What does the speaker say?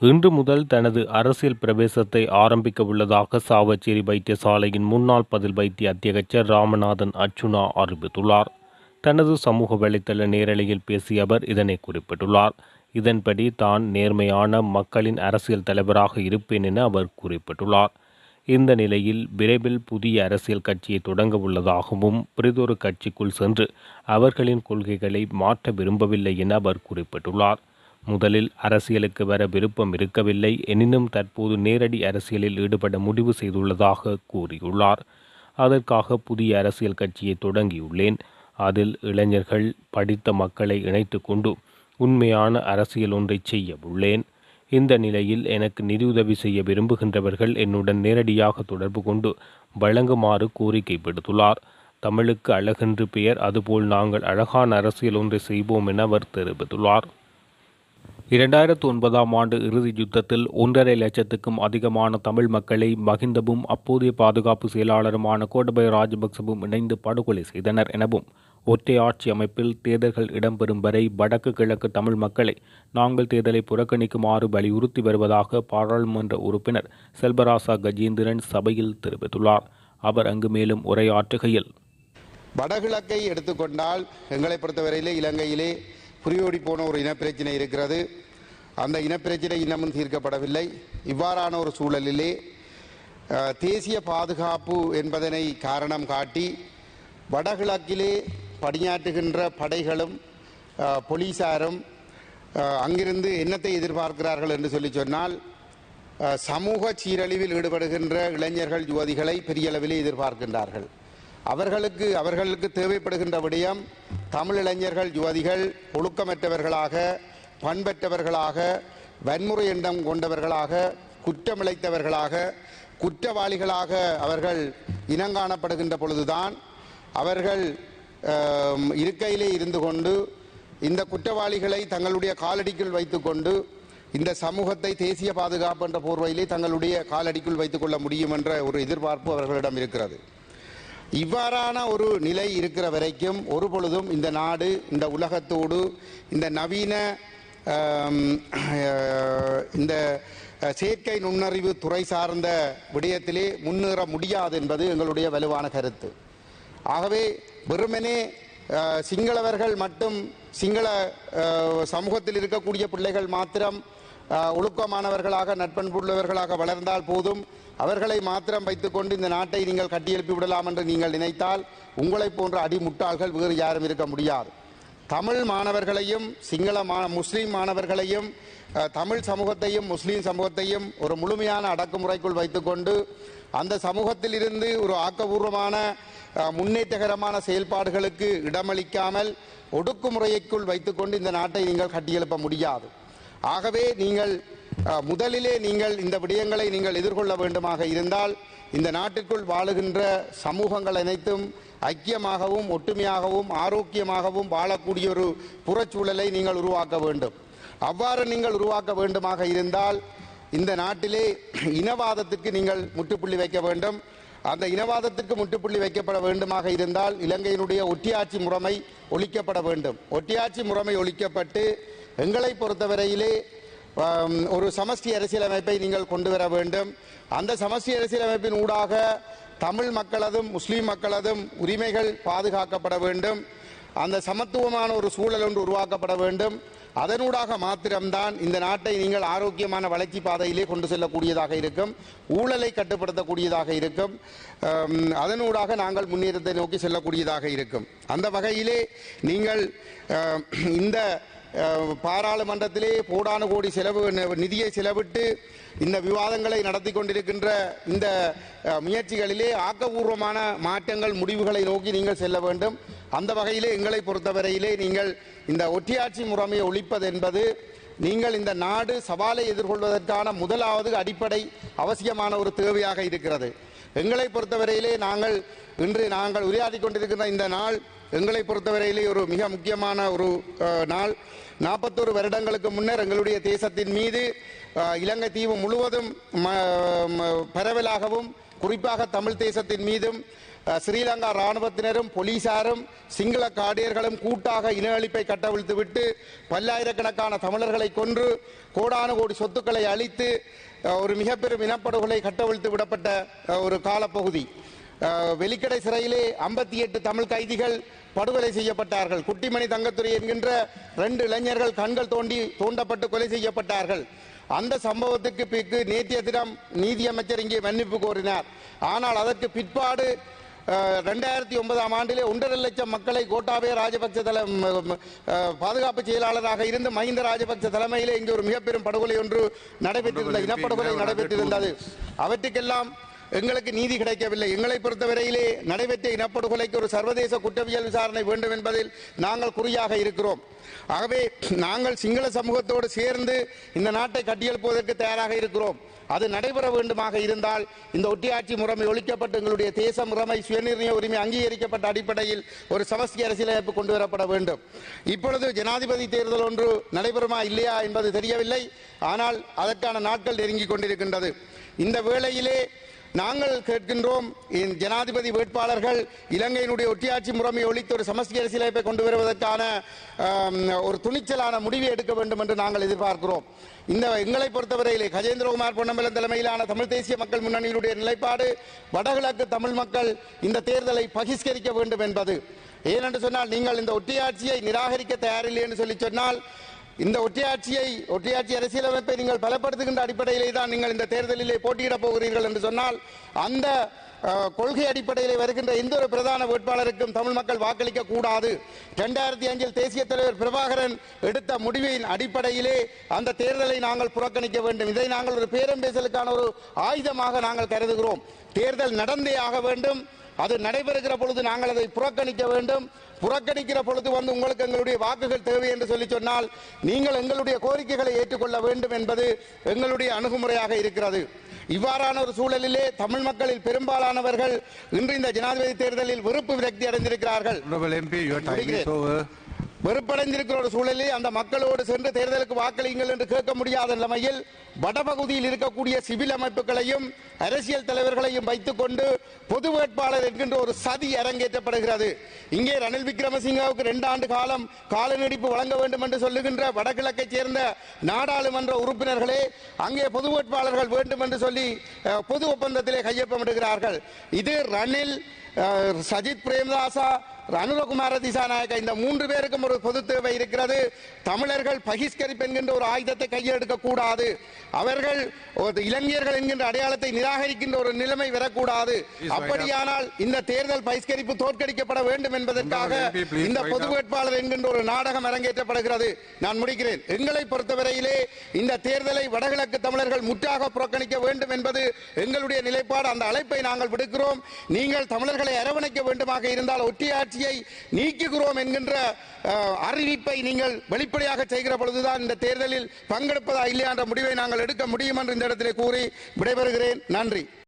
இன்று முதல் தனது அரசியல் பிரவேசத்தை ஆரம்பிக்க உள்ளதாக சாவச்சேரி வைத்தியசாலையின் முன்னாள் பதில் வைத்திய அத்தியட்சர் ராமநாதன் அர்ச்சுனா அறிவித்துள்ளார். தனது சமூக வலைதள நேரலையில் பேசிய அவர் இதனை குறிப்பிட்டுள்ளார். இதன்படி தான் நேர்மையான மக்களின் அரசியல் தலைவராக இருப்பேன் என அவர் குறிப்பிட்டுள்ளார். இந்த நிலையில் விரைவில் புதிய அரசியல் கட்சியை தொடங்க உள்ளதாகவும் பிறிதொரு கட்சிக்குள் சென்று அவர்களின் கொள்கைகளை மாற்ற விரும்பவில்லை என அவர் குறிப்பிட்டுள்ளார். முதலில் அரசியலுக்கு வர விருப்பம் இருக்கவில்லை, எனினும் தற்போது நேரடி அரசியலில் ஈடுபட முடிவு செய்துள்ளதாக கூறியுள்ளார். அதற்காக புதிய அரசியல் கட்சியை தொடங்கியுள்ளேன். அதில் இளைஞர்கள், படித்த மக்களை இணைத்து கொண்டு உண்மையான அரசியல் ஒன்றை செய்ய உள்ளேன். இந்த நிலையில் எனக்கு நிதியுதவி செய்ய விரும்புகின்றவர்கள் என்னுடன் நேரடியாக தொடர்பு கொண்டு வழங்குமாறு கோரிக்கை விடுத்துள்ளார். தமிழுக்கு அழகென்று பெயர், அதுபோல் நாங்கள் அழகான அரசியல் ஒன்றை செய்வோம் என அவர் தெரிவித்துள்ளார். 2009ஆம் ஆண்டு இறுதி யுத்தத்தில் 1.5 லட்சத்துக்கும் அதிகமான தமிழ் மக்களை மகிந்தவும் அப்போதைய பாதுகாப்பு செயலாளருமான கோட்டபய ராஜபக்சவும் இணைந்து படுகொலை செய்தனர் எனவும், ஒற்றை ஆட்சி அமைப்பில் தேர்தல்கள் இடம்பெறும் வரை வடக்கு கிழக்கு தமிழ் மக்களை நாங்கள் தேர்தலை புறக்கணிக்குமாறு வலியுறுத்தி வருவதாக பாராளுமன்ற உறுப்பினர் செல்வராசா கஜேந்திரன் சபையில் தெரிவித்துள்ளார். அவர் அங்கு மேலும் உரையாற்றுகையில், வடகிழக்கை எடுத்துக்கொண்டால் எங்களை பொறுத்தவரையிலே இலங்கையிலே புரியோடி போன ஒரு இனப்பிரச்சினை இருக்கிறது. அந்த இனப்பிரச்சினை இன்னமும் தீர்க்கப்படவில்லை. இவ்வாறான ஒரு சூழலிலே தேசிய பாதுகாப்பு என்பதனை காரணம் காட்டி வடகிழக்கிலே பணியாற்றுகின்ற படைகளும் போலீசாரும் அங்கிருந்து என்னத்தை எதிர்பார்க்கிறார்கள் என்று சொன்னால், சமூக சீரழிவில் ஈடுபடுகின்ற இளைஞர்கள், யுவதிகளை பெரிய அளவிலே எதிர்பார்க்கின்றார்கள். அவர்களுக்கு தேவைப்படுகின்ற விடயம் தமிழ் இளைஞர்கள், யுவதிகள் ஒழுக்கமற்றவர்களாக, பண்பற்றவர்களாக, வன்முறை எண்ணம் கொண்டவர்களாக, குற்றமிழைத்தவர்களாக, குற்றவாளிகளாக அவர்கள் இனங்காணப்படுகின்ற பொழுதுதான் அவர்கள் இருக்கையிலே இருந்து கொண்டு இந்த குற்றவாளிகளை தங்களுடைய காலடிக்குள் வைத்துக்கொண்டு இந்த சமூகத்தை தேசிய பாதுகாப்பு என்ற போர்வையிலே தங்களுடைய காலடிக்குள் வைத்துக் கொள்ள முடியும் என்ற ஒரு எதிர்பார்ப்பு அவர்களிடம் இருக்கிறது. இவ்வாறான ஒரு நிலை இருக்கிற வரைக்கும் ஒரு பொழுதும் இந்த நாடு இந்த உலகத்தோடு இந்த நவீன இந்த செயற்கை நுண்ணறிவு துறை சார்ந்த விடயத்திலே முன்னேற முடியாது என்பது எங்களுடைய வலுவான கருத்து. ஆகவே வெறுமனே சிங்களவர்கள் மட்டும், சிங்கள சமூகத்தில் இருக்கக்கூடிய பிள்ளைகள் மாத்திரம் ஒழுக்கமானவர்களாக, நட்பண்புள்ளவர்களாக வளர்ந்தால் போதும், அவர்களை மாத்திரம் வைத்துக்கொண்டு இந்த நாட்டை நீங்கள் கட்டியெழுப்பி விடலாம் என்று நீங்கள் நினைத்தால் உங்களை போன்ற அடிமுட்டாள்கள் வேறு யாரும் இருக்க முடியாது. தமிழ் மாணவர்களையும், முஸ்லீம் மாணவர்களையும், தமிழ் சமூகத்தையும் முஸ்லீம் சமூகத்தையும் ஒரு முழுமையான அடக்குமுறைக்குள் வைத்துக்கொண்டு அந்த சமூகத்தில் இருந்து ஒரு ஆக்கபூர்வமான முன்னேற்றகரமான செயல்பாடுகளுக்கு இடமளிக்காமல் ஒடுக்குமுறைக்குள் வைத்துக்கொண்டு இந்த நாட்டை நீங்கள் கட்டியெழுப்ப முடியாது. ஆகவே முதலிலே நீங்கள் இந்த விடயங்களை நீங்கள் எதிர்கொள்ள வேண்டுமாக இருந்தால் இந்த நாட்டிற்குள் வாழுகின்ற சமூகங்கள் அனைத்தும் ஐக்கியமாகவும், ஒற்றுமையாகவும், ஆரோக்கியமாகவும் வாழக்கூடிய ஒரு புறச்சூழலை நீங்கள் உருவாக்க வேண்டும். அவ்வாறு நீங்கள் உருவாக்க வேண்டுமாக இருந்தால் இந்த நாட்டிலே இனவாதத்திற்கு நீங்கள் முற்றுப்புள்ளி வைக்க வேண்டும். அந்த இனவாதத்திற்கு முற்றுப்புள்ளி வைக்கப்பட வேண்டுமாக இருந்தால் இலங்கையினுடைய ஒற்றையாட்சி முறைமை ஒழிக்கப்பட வேண்டும். ஒற்றையாட்சி முறைமை ஒழிக்கப்பட்டு எங்களை பொறுத்தவரையிலே ஒரு சமஷ்டி அரசியலமைப்பை நீங்கள் கொண்டு வர வேண்டும். அந்த சமஷ்டி அரசியலமைப்பின் ஊடாக தமிழ் மக்களதும் முஸ்லீம் மக்களதும் உரிமைகள் பாதுகாக்கப்பட வேண்டும். அந்த சமத்துவமான ஒரு சூழல் ஒன்று உருவாக்கப்பட வேண்டும். அதனூடாக மாத்திரம்தான் இந்த நாட்டை நீங்கள் ஆரோக்கியமான வளர்ச்சி பாதையிலே கொண்டு செல்லக்கூடியதாக இருக்கும், ஊழலை கட்டுப்படுத்தக்கூடியதாக இருக்கும், அதனூடாக நாங்கள் முன்னேற்றத்தை நோக்கி செல்லக்கூடியதாக இருக்கும். அந்த வகையிலே நீங்கள் இந்த பாராளுமன்றத்திலே கோடானு கோடி நிதியை செலவிட்டு இந்த விவாதங்களை நடத்தி கொண்டிருக்கின்ற இந்த முயற்சிகளிலே ஆக்கபூர்வமான மாற்றங்கள், முடிவுகளை நோக்கி நீங்கள் செல்ல வேண்டும். அந்த வகையிலே எங்களை பொறுத்தவரையிலே நீங்கள் இந்த ஒற்றையாட்சி முறைமையை ஒழிப்பது என்பது நீங்கள் இந்த நாடு சவாலை எதிர்கொள்வதற்கான முதலாவது அடிப்படை அவசியமான ஒரு தேவையாக இருக்கிறது. எங்களை பொறுத்தவரையிலே இன்று நாங்கள் உரையாடி கொண்டிருக்கின்ற இந்த நாள் எங்களை பொறுத்தவரையிலே ஒரு மிக முக்கியமான ஒரு நாள். 41 வருடங்களுக்கு முன்னர் எங்களுடைய தேசத்தின் மீது இலங்கை தீவு முழுவதும் பரவலாகவும் குறிப்பாக தமிழ் தேசத்தின் மீதும் ஸ்ரீலங்கா இராணுவத்தினரும் போலீசாரும் சிங்கள காடியர்களும் கூட்டாக இன அழிப்பை கட்டவிழ்த்துவிட்டு பல்லாயிரக்கணக்கான தமிழர்களை கொன்று கோடானு கோடி சொத்துக்களை அழித்து ஒரு மிகப்பெரும் இனப்படுகொலை கட்டவிழ்த்து விடப்பட்ட ஒரு காலப்பகுதி. வெலிக்கடை சிறையிலே 58 தமிழ் கைதிகள் படுகொலை செய்யப்பட்டார்கள். குட்டிமணி தங்கத்துறை என்கின்ற 2 இளைஞர்கள் கண்கள் தோண்டப்பட்டு கொலை செய்யப்பட்டார்கள். அந்த சம்பவத்துக்கு பிறகு நேற்றைய தினம் நீதியமைச்சர் இங்கே மன்னிப்பு கோரினார். ஆனால் அதற்கு பிற்பாடு 2009ஆம் ஆண்டிலே 1.5 லட்சம் மக்களை கோட்டாபய ராஜபக்ச பாதுகாப்பு செயலாளராக இருந்து மஹிந்த ராஜபக்ச தலைமையிலே இங்கே ஒரு மிகப்பெரும் படுகொலை ஒன்று நடைபெற்றிருந்தது, இனப்படுகொலை நடைபெற்றிருந்தது. அவற்றுக்கெல்லாம் எங்களுக்கு நீதி கிடைக்கவில்லை. எங்களை பொறுத்தவரையிலே நடைபெற்ற இனப்படுகொலைக்கு ஒரு சர்வதேச குற்றவியல் விசாரணை வேண்டும் என்பதில் நாங்கள் குறியாக இருக்கிறோம். ஆகவே நாங்கள் சிங்கள சமூகத்தோடு சேர்ந்து இந்த நாட்டை கட்டியெழுப்புவதற்கு தயாராக இருக்கிறோம். அது நடைபெற வேண்டுமாக இருந்தால் இந்த ஒட்டியாட்சி முறைமை ஒழிக்கப்பட்டு எங்களுடைய தேச முறைமை சுயநிர்ணய உரிமை அங்கீகரிக்கப்பட்ட அடிப்படையில் ஒரு சமஷ்டி அரசியலமைப்பு கொண்டு வரப்பட வேண்டும். இப்பொழுது ஜனாதிபதி தேர்தல் ஒன்று நடைபெறுமா இல்லையா என்பது தெரியவில்லை. ஆனால் அதற்கான நாட்கள் நெருங்கிக் கொண்டிருக்கின்றது. இந்த வேளையிலே நாங்கள் கேட்கின்றோம், ஜனாதிபதி வேட்பாளர்கள் இலங்கையினுடைய ஒட்டியாட்சி முறைமை ஒழித்து ஒரு சமஷ்டி அரசியலமைப்பை கொண்டு வருவதற்கான ஒரு துணிச்சலான முடிவை எடுக்க வேண்டும் என்று நாங்கள் எதிர்பார்க்கிறோம். எங்களை பொறுத்தவரையிலே கஜேந்திரகுமார் பொன்னம்பலம் தலைமையிலான தமிழ் தேசிய மக்கள் முன்னணியினுடைய நிலைப்பாடு வடகிழக்கு தமிழ் மக்கள் இந்த தேர்தலை பகிஷ்கரிக்க வேண்டும் என்பது. ஏனென்று சொன்னால், நீங்கள் இந்த ஒட்டியாட்சியை நிராகரிக்க தயாரில்லை என்று சொல்லி சொன்னால், இந்த ஒட்டியாட்சி அரசியலமைப்பை நீங்கள் பலப்படுத்துகின்ற அடிப்படையிலே தான் நீங்கள் இந்த தேர்தலிலே போட்டியிடப் போகிறீர்கள் என்று சொன்னால், அந்த கொள்கை அடிப்படையில் வருகின்ற எந்த ஒரு பிரதான வேட்பாளருக்கும் தமிழ் மக்கள் வாக்களிக்க கூடாது. 2005 தேசிய தலைவர் பிரபாகரன் எடுத்த முடிவின் அடிப்படையிலே அந்த தேர்தலை நாங்கள் புறக்கணிக்க வேண்டும். இதை நாங்கள் ஒரு பேரம் பேசலுக்கான ஒரு ஆயுதமாக நாங்கள் கருதுகிறோம். தேர்தல் நடந்தே ஆக வேண்டும். அது நடைபெறுகிற பொழுது நாங்கள் அதை புறக்கணிக்க வேண்டும். புறக்கணிக்கிற பொழுது உங்களுக்கு எங்களுடைய வாக்குகள் தேவை என்று சொல்லி சொன்னால், நீங்கள் எங்களுடைய கோரிக்கைகளை ஏற்றுக்கொள்ள வேண்டும் என்பது எங்களுடைய அணுகுமுறையாக இருக்கிறது. இவ்வாறான ஒரு சூழலிலே தமிழ் மக்களில் பெரும்பாலானவர்கள் இன்று இந்த ஜனாதிபதி தேர்தலில் வெறுப்பு விரக்தி அடைந்திருக்கிறார்கள். வெறுப்படைந்திருக்கிற ஒரு சூழலில் அந்த மக்களோடு சென்று தேர்தலுக்கு வாக்களியுங்கள் என்று கேட்க முடியாத நிலைமையில் வடபகுதியில் இருக்கக்கூடிய சிவில் அமைப்புகளையும் அரசியல் தலைவர்களையும் வைத்துக் கொண்டு பொது வேட்பாளர் என்கின்ற ஒரு சதி அரங்கேற்றப்படுகிறது. இங்கே ரணில் விக்ரமசிங்கவுக்கு 2 ஆண்டு காலம் கால நீடிப்பு வழங்க வேண்டும் என்று சொல்லுகின்ற வடகிழக்கை சேர்ந்த நாடாளுமன்ற உறுப்பினர்களே அங்கே பொது வேட்பாளர்கள் வேண்டும் என்று சொல்லி பொது ஒப்பந்தத்திலே கையொப்பமிடுகிறார்கள். இது ரணில், சஜித் பிரேமதாசா, அனுரகுமார திசாநாயக்க இந்த 3 பேருக்கும் ஒரு பொது தேவை இருக்கிறது. தமிழர்கள் பகிஷ்கரிப்பு என்கின்ற ஒரு ஆயுதத்தை கையில் எடுக்க கூடாது. அவர்கள் இளைஞர்கள் என்கின்ற அடையாளத்தை நிராகரிக்கின்ற ஒரு நிலைமை வரக்கூடாது. அப்படியானால் இந்த தேர்தல் பகிஷ்கரிப்பு தோற்கடிக்கப்பட வேண்டும் என்பதற்காக இந்த பொது வேட்பாளர் என்கின்ற ஒரு நாடகம் அரங்கேற்றப்படுகிறது. நான் முடிக்கிறேன். எங்களை பொறுத்தவரையிலே இந்த தேர்தலை வடகிழக்கு தமிழர்கள் முற்றாக புறக்கணிக்க வேண்டும் என்பது எங்களுடைய நிலைப்பாடு. அந்த அழைப்பை நாங்கள் விடுக்கிறோம். நீங்கள் தமிழர்களை அரவணைக்க வேண்டுமாக இருந்தால் ஒட்டியாட்சி நீக்குகிறோம் என்கின்ற அறிவிப்பை நீங்கள் வெளிப்படையாக செய்கிற பொழுதுதான் இந்த தேர்தலில் பங்கெடுப்பதா இல்லையா என்ற முடிவை நாங்கள் எடுக்க முடியும் என்று இந்த இடத்திலே கூறி விடைபெறுகிறேன். நன்றி.